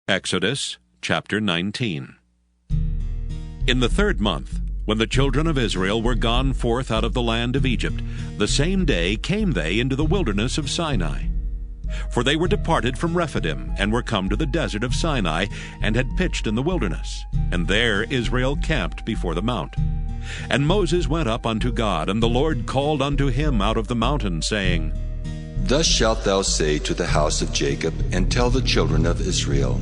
Exodus chapter 19. In the 3rd month, when the children of Israel were gone forth out of the land of Egypt, the same day came they into the wilderness of Sinai. For they were departed from Rephidim, and were come to the desert of Sinai, and had pitched in the wilderness. And there Israel camped before the mount. And Moses went up unto God, and the Lord called unto him out of the mountain, saying, Thus shalt thou say to the house of Jacob, and tell the children of Israel,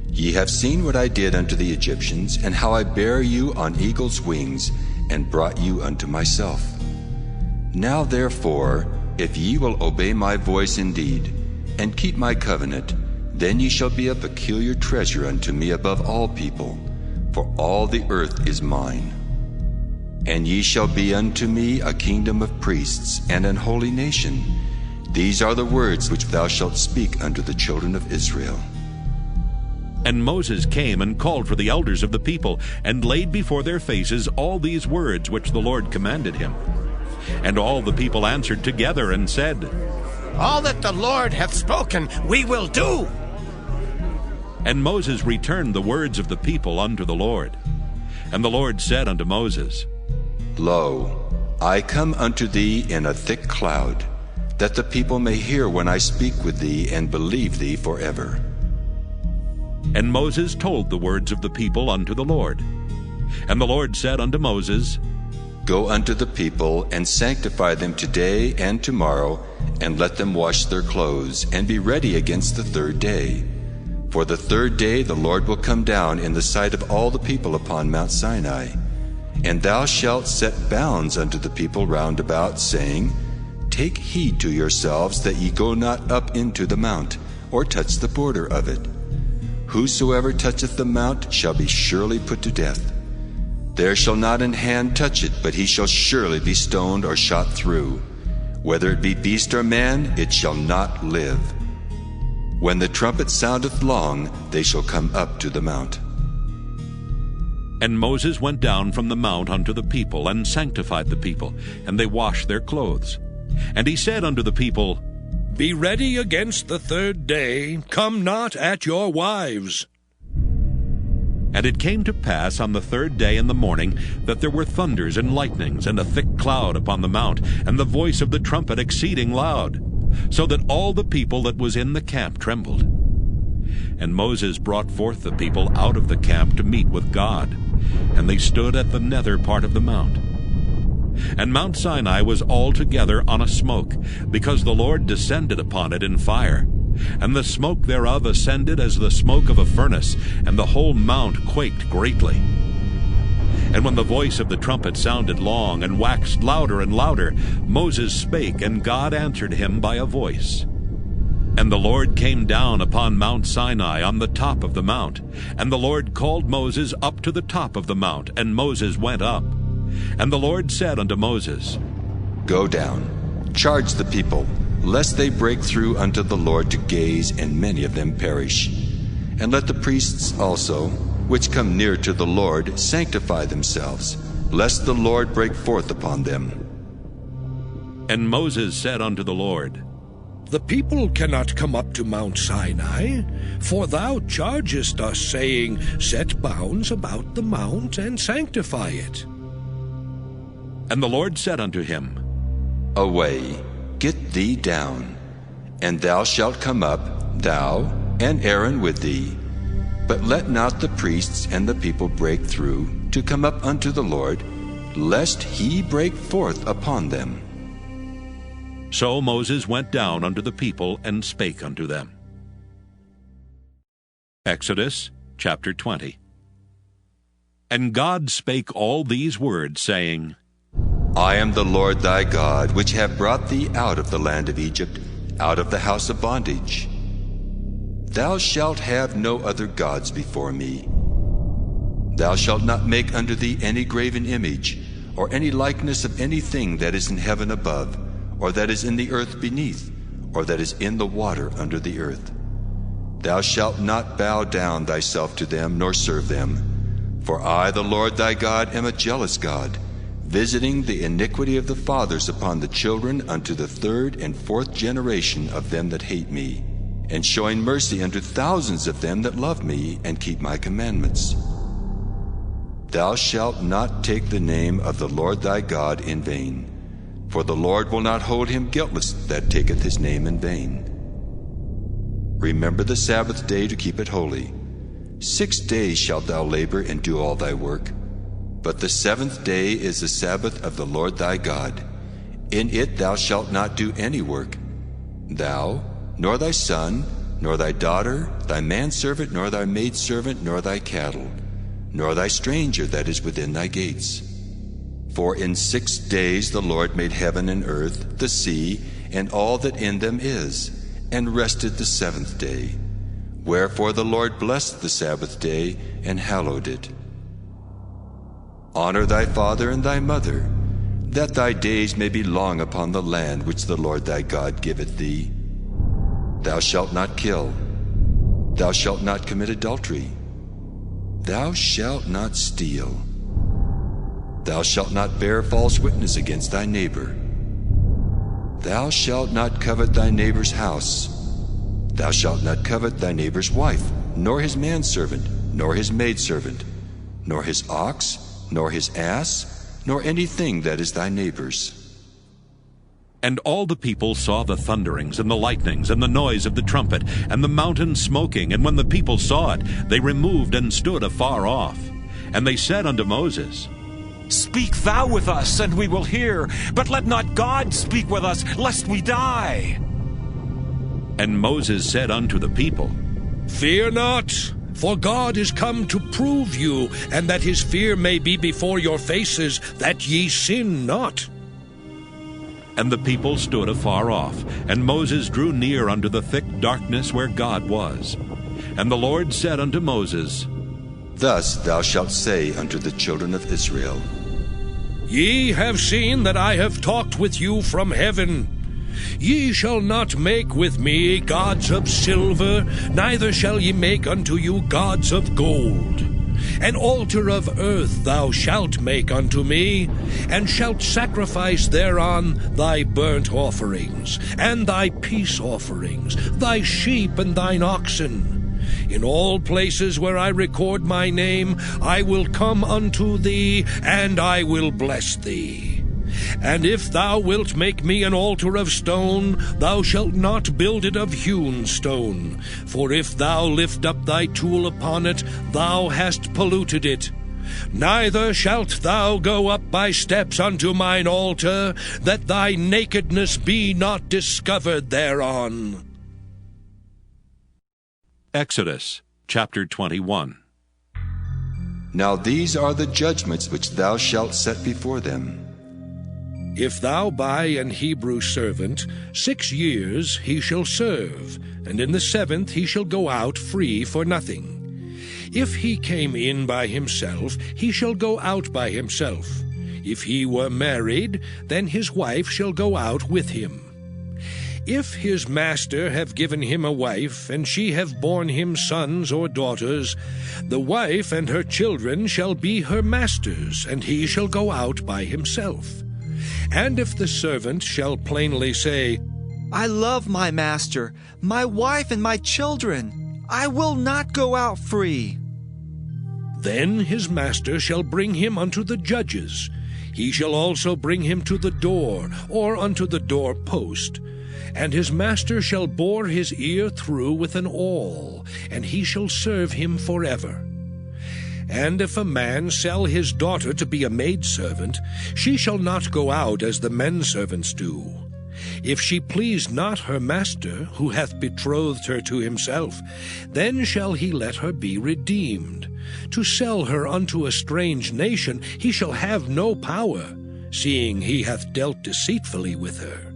Ye have seen what I did unto the Egyptians, and how I bare you on eagle's wings, and brought you unto myself. Now therefore, if ye will obey my voice indeed, and keep my covenant, then ye shall be a peculiar treasure unto me above all people, for all the earth is mine. And ye shall be unto me a kingdom of priests, and an holy nation. These are the words which thou shalt speak unto the children of Israel. And Moses came and called for the elders of the people, and laid before their faces all these words which the Lord commanded him. And all the people answered together and said, All that the Lord hath spoken we will do. And Moses returned the words of the people unto the Lord. And the Lord said unto Moses, Lo, I come unto thee in a thick cloud, that the people may hear when I speak with thee, and believe thee forever. And Moses told the words of the people unto the Lord. And the Lord said unto Moses, Go unto the people, and sanctify them today and tomorrow, and let them wash their clothes, and be ready against the 3rd day. For the 3rd day the Lord will come down in the sight of all the people upon Mount Sinai. And thou shalt set bounds unto the people round about, saying, Take heed to yourselves that ye go not up into the mount, or touch the border of it. Whosoever toucheth the mount shall be surely put to death. There shall not an hand touch it, but he shall surely be stoned or shot through. Whether it be beast or man, it shall not live. When the trumpet soundeth long, they shall come up to the mount. And Moses went down from the mount unto the people, and sanctified the people, and they washed their clothes. And he said unto the people, Be ready against the 3rd day, come not at your wives. And it came to pass on the 3rd day in the morning, that there were thunders and lightnings, and a thick cloud upon the mount, and the voice of the trumpet exceeding loud, so that all the people that was in the camp trembled. And Moses brought forth the people out of the camp to meet with God, and they stood at the nether part of the mount. And Mount Sinai was altogether on a smoke, because the Lord descended upon it in fire. And the smoke thereof ascended as the smoke of a furnace, and the whole mount quaked greatly. And when the voice of the trumpet sounded long, and waxed louder and louder, Moses spake, and God answered him by a voice. And the Lord came down upon Mount Sinai on the top of the mount. And the Lord called Moses up to the top of the mount, and Moses went up. And the Lord said unto Moses, Go down, charge the people, lest they break through unto the Lord to gaze, and many of them perish. And let the priests also, which come near to the Lord, sanctify themselves, lest the Lord break forth upon them. And Moses said unto the Lord, The people cannot come up to Mount Sinai, for thou chargest us, saying, Set bounds about the mount, and sanctify it. And the Lord said unto him, Away, get thee down, and thou shalt come up, thou and Aaron with thee. But let not the priests and the people break through to come up unto the Lord, lest he break forth upon them. So Moses went down unto the people, and spake unto them. Exodus chapter 20. And God spake all these words, saying, I am the Lord thy God, which have brought thee out of the land of Egypt, out of the house of bondage. Thou shalt have no other gods before me. Thou shalt not make unto thee any graven image, or any likeness of anything that is in heaven above, or that is in the earth beneath, or that is in the water under the earth. Thou shalt not bow down thyself to them, nor serve them. For I, the Lord thy God, am a jealous God, visiting the iniquity of the fathers upon the children unto the 3rd and 4th generation of them that hate me, and showing mercy unto thousands of them that love me and keep my commandments. Thou shalt not take the name of the Lord thy God in vain, for the Lord will not hold him guiltless that taketh his name in vain. Remember the Sabbath day to keep it holy. 6 days shalt thou labor and do all thy work, but the 7th day is the Sabbath of the Lord thy God. In it thou shalt not do any work, thou, nor thy son, nor thy daughter, thy manservant, nor thy maidservant, nor thy cattle, nor thy stranger that is within thy gates. For in 6 days the Lord made heaven and earth, the sea, and all that in them is, and rested the 7th day. Wherefore the Lord blessed the Sabbath day, and hallowed it. Honor thy father and thy mother, that thy days may be long upon the land which the Lord thy God giveth thee. Thou shalt not kill. Thou shalt not commit adultery. Thou shalt not steal. Thou shalt not bear false witness against thy neighbor. Thou shalt not covet thy neighbor's house. Thou shalt not covet thy neighbor's wife, nor his manservant, nor his maidservant, nor his ox, nor his ass, nor anything that is thy neighbor's. And all the people saw the thunderings and the lightnings and the noise of the trumpet and the mountain smoking. And when the people saw it, they removed and stood afar off. And they said unto Moses, Speak thou with us, and we will hear, but let not God speak with us, lest we die. And Moses said unto the people, Fear not, for God is come to prove you, and that his fear may be before your faces, that ye sin not. And the people stood afar off, and Moses drew near unto the thick darkness where God was. And the Lord said unto Moses, Thus thou shalt say unto the children of Israel, Ye have seen that I have talked with you from heaven. Ye shall not make with me gods of silver, neither shall ye make unto you gods of gold. An altar of earth thou shalt make unto me, and shalt sacrifice thereon thy burnt offerings, and thy peace offerings, thy sheep and thine oxen. In all places where I record my name, I will come unto thee, and I will bless thee. And if thou wilt make me an altar of stone, thou shalt not build it of hewn stone. For if thou lift up thy tool upon it, thou hast polluted it. Neither shalt thou go up by steps unto mine altar, that thy nakedness be not discovered thereon. Exodus chapter 21. Now these are the judgments which thou shalt set before them. If thou buy an Hebrew servant, 6 years he shall serve, and in the 7th he shall go out free for nothing. If he came in by himself, he shall go out by himself. If he were married, then his wife shall go out with him. If his master have given him a wife, and she have borne him sons or daughters, the wife and her children shall be her master's, and he shall go out by himself. And if the servant shall plainly say, I love my master, my wife and my children, I will not go out free, then his master shall bring him unto the judges. He shall also bring him to the door, or unto the door post. And his master shall bore his ear through with an awl, and he shall serve him forever. And if a man sell his daughter to be a maidservant, she shall not go out as the menservants do. If she please not her master, who hath betrothed her to himself, then shall he let her be redeemed. To sell her unto a strange nation he shall have no power, seeing he hath dealt deceitfully with her.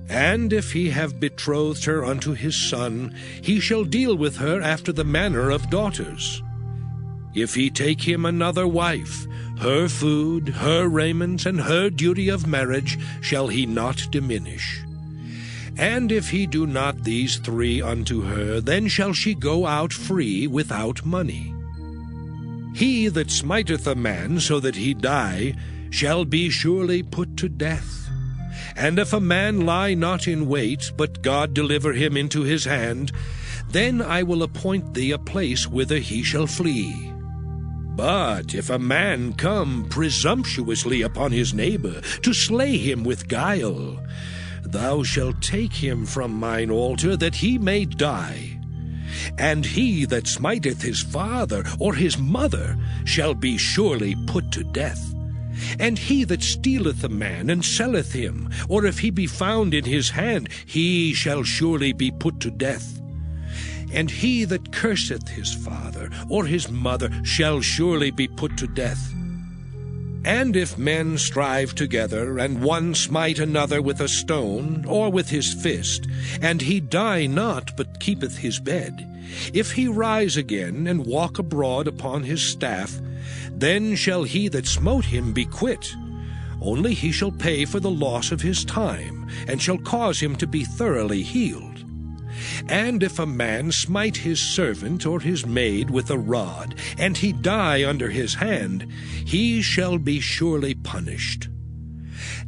And if he have betrothed her unto his son, he shall deal with her after the manner of daughters. If he take him another wife, her food, her raiment, and her duty of marriage shall he not diminish. And if he do not these 3 unto her, then shall she go out free without money. He that smiteth a man so that he die shall be surely put to death. And if a man lie not in wait, but God deliver him into his hand, then I will appoint thee a place whither he shall flee. But if a man come presumptuously upon his neighbor, to slay him with guile, thou shalt take him from mine altar, that he may die. And he that smiteth his father or his mother shall be surely put to death. And he that stealeth a man and selleth him, or if he be found in his hand, he shall surely be put to death. And he that curseth his father or his mother shall surely be put to death. And if men strive together, and one smite another with a stone, or with his fist, and he die not, but keepeth his bed, if he rise again, and walk abroad upon his staff, then shall he that smote him be quit. Only he shall pay for the loss of his time, and shall cause him to be thoroughly healed. And if a man smite his servant or his maid with a rod, and he die under his hand, he shall be surely punished.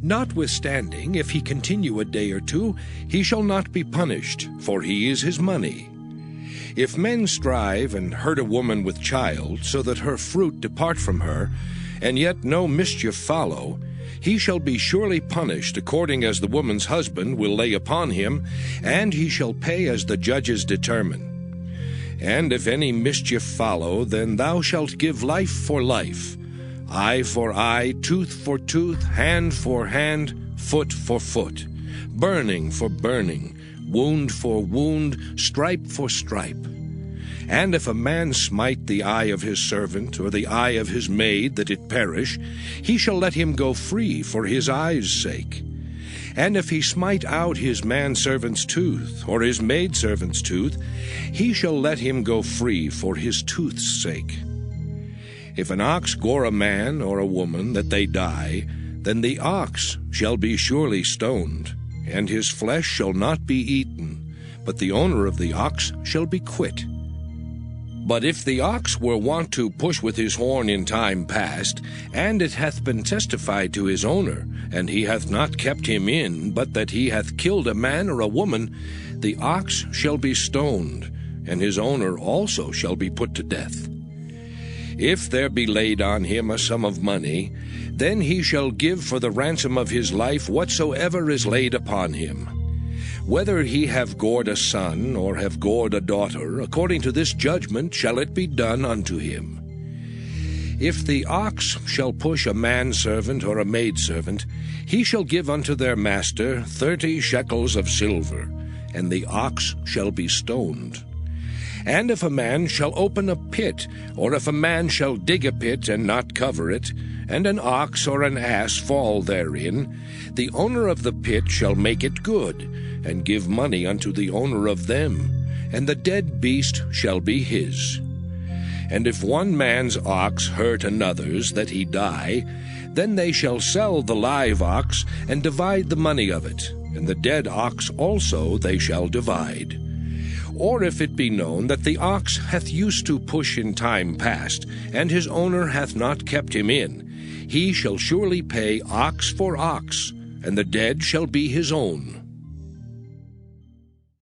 Notwithstanding, if he continue a day or two, he shall not be punished, for he is his money. If men strive and hurt a woman with child, so that her fruit depart from her, and yet no mischief follow, he shall be surely punished according as the woman's husband will lay upon him, and he shall pay as the judges determine. And if any mischief follow, then thou shalt give life for life, eye for eye, tooth for tooth, hand for hand, foot for foot, burning for burning, wound for wound, stripe for stripe. And if a man smite the eye of his servant, or the eye of his maid, that it perish, he shall let him go free for his eye's sake. And if he smite out his manservant's tooth, or his maidservant's tooth, he shall let him go free for his tooth's sake. If an ox gore a man or a woman, that they die, then the ox shall be surely stoned, and his flesh shall not be eaten, but the owner of the ox shall be quit. But if the ox were wont to push with his horn in time past, and it hath been testified to his owner, and he hath not kept him in, but that he hath killed a man or a woman, the ox shall be stoned, and his owner also shall be put to death. If there be laid on him a sum of money, then he shall give for the ransom of his life whatsoever is laid upon him. Whether he have gored a son, or have gored a daughter, according to this judgment shall it be done unto him. If the ox shall push a manservant or a maidservant, he shall give unto their master 30 shekels of silver, and the ox shall be stoned. And if a man shall open a pit, or if a man shall dig a pit and not cover it, and an ox or an ass fall therein, the owner of the pit shall make it good, and give money unto the owner of them, and the dead beast shall be his. And if one man's ox hurt another's, that he die, then they shall sell the live ox, and divide the money of it, and the dead ox also they shall divide. Or if it be known that the ox hath used to push in time past, and his owner hath not kept him in, he shall surely pay ox for ox, and the dead shall be his own.